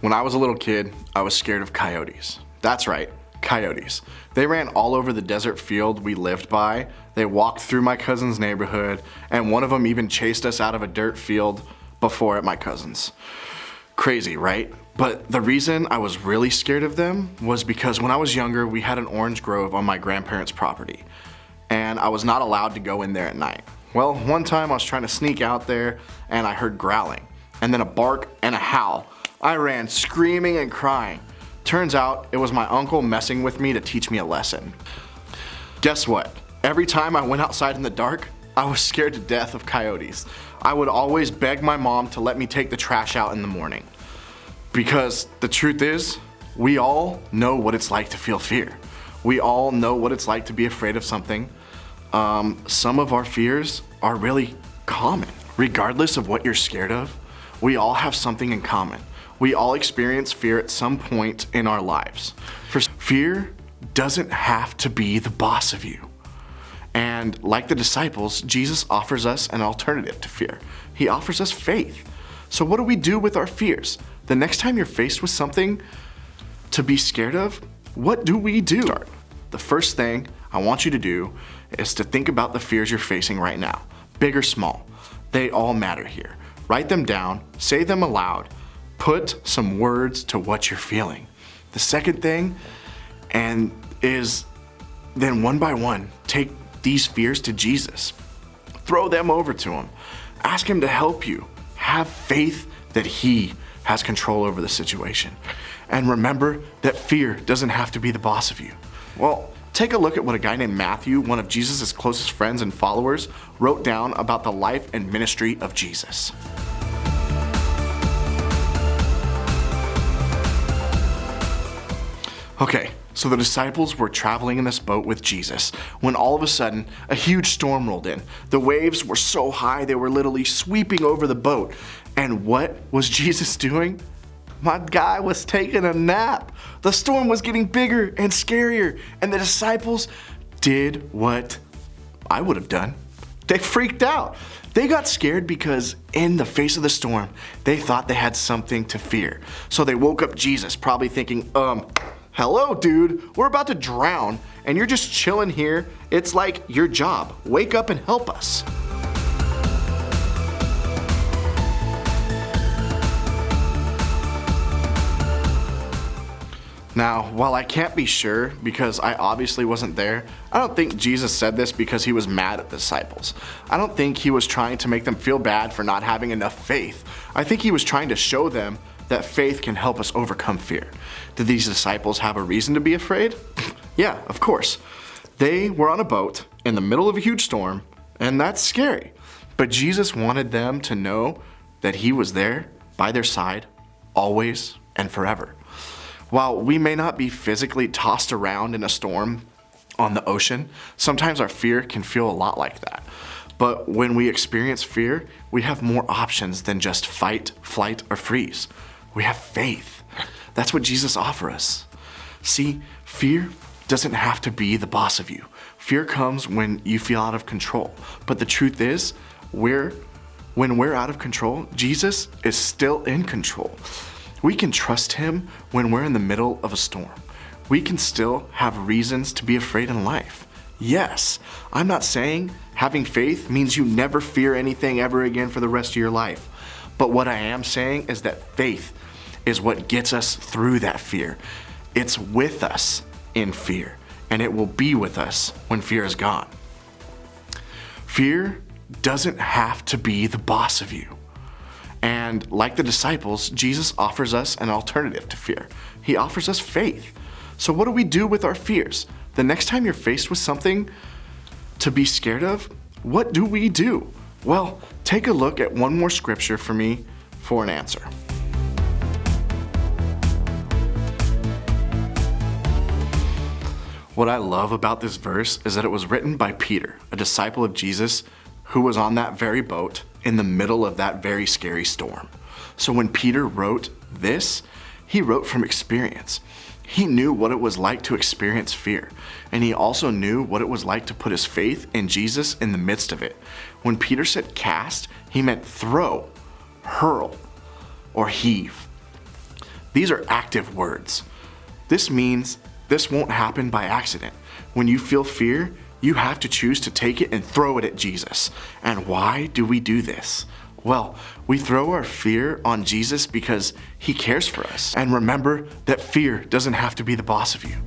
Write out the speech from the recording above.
When I was a little kid, I was scared of coyotes. That's right, coyotes. They ran all over the desert field we lived by. They walked through my cousin's neighborhood, and one of them even chased us out of a dirt field before at my cousin's. Crazy, right? But the reason I was really scared of them was because when I was younger, we had an orange grove on my grandparents' property, and I was not allowed to go in there at night. Well, one time I was trying to sneak out there, and I heard growling, and then a bark and a howl. I ran screaming and crying. Turns out it was my uncle messing with me to teach me a lesson. Guess what? Every time I went outside in the dark, I was scared to death of coyotes. I would always beg my mom to let me take the trash out in the morning. Because the truth is, we all know what it's like to feel fear. We all know what it's like to be afraid of something. Some of our fears are really common. Regardless of what you're scared of, we all have something in common. We all experience fear at some point in our lives. Fear doesn't have to be the boss of you. And like the disciples, Jesus offers us an alternative to fear. He offers us faith. So what do we do with our fears? The next time you're faced with something to be scared of, what do we do? The first thing I want you to do is to think about the fears you're facing right now. Big or small, they all matter here. Write them down, say them aloud, put some words to what you're feeling. The second thing is then one by one, take these fears to Jesus. Throw them over to him. Ask him to help you. Have faith that he has control over the situation. And remember that fear doesn't have to be the boss of you. Well, take a look at what a guy named Matthew, one of Jesus' closest friends and followers, wrote down about the life and ministry of Jesus. Okay, so the disciples were traveling in this boat with Jesus when all of a sudden a huge storm rolled in. The waves were so high they were literally sweeping over the boat. And what was Jesus doing? My guy was taking a nap. The storm was getting bigger and scarier, and the disciples did what I would have done. They freaked out. They got scared because in the face of the storm, they thought they had something to fear. So they woke up Jesus, probably thinking, hello, dude, we're about to drown, and you're just chilling here. It's like your job. Wake up and help us. Now, while I can't be sure because I obviously wasn't there, I don't think Jesus said this because he was mad at the disciples. I don't think he was trying to make them feel bad for not having enough faith. I think he was trying to show them that faith can help us overcome fear. Did these disciples have a reason to be afraid? Yeah, of course. They were on a boat in the middle of a huge storm, and that's scary. But Jesus wanted them to know that he was there by their side, always and forever. While we may not be physically tossed around in a storm on the ocean, sometimes our fear can feel a lot like that. But when we experience fear, we have more options than just fight, flight, or freeze. We have faith. That's what Jesus offers us. See, fear doesn't have to be the boss of you. Fear comes when you feel out of control. But the truth is, when we're out of control, Jesus is still in control. We can trust him when we're in the middle of a storm. We can still have reasons to be afraid in life. Yes, I'm not saying having faith means you never fear anything ever again for the rest of your life. But what I am saying is that faith is what gets us through that fear. It's with us in fear, and it will be with us when fear is gone. Fear doesn't have to be the boss of you. And like the disciples, Jesus offers us an alternative to fear. He offers us faith. So what do we do with our fears? The next time you're faced with something to be scared of, what do we do? Well, take a look at one more scripture for me for an answer. What I love about this verse is that it was written by Peter, a disciple of Jesus who was on that very boat in the middle of that very scary storm. So when Peter wrote this, he wrote from experience. He knew what it was like to experience fear, and he also knew what it was like to put his faith in Jesus in the midst of it. When Peter said cast, he meant throw, hurl, or heave. These are active words. This means this won't happen by accident. When you feel fear, you have to choose to take it and throw it at Jesus. And why do we do this? Well, we throw our fear on Jesus because he cares for us. And remember that fear doesn't have to be the boss of you.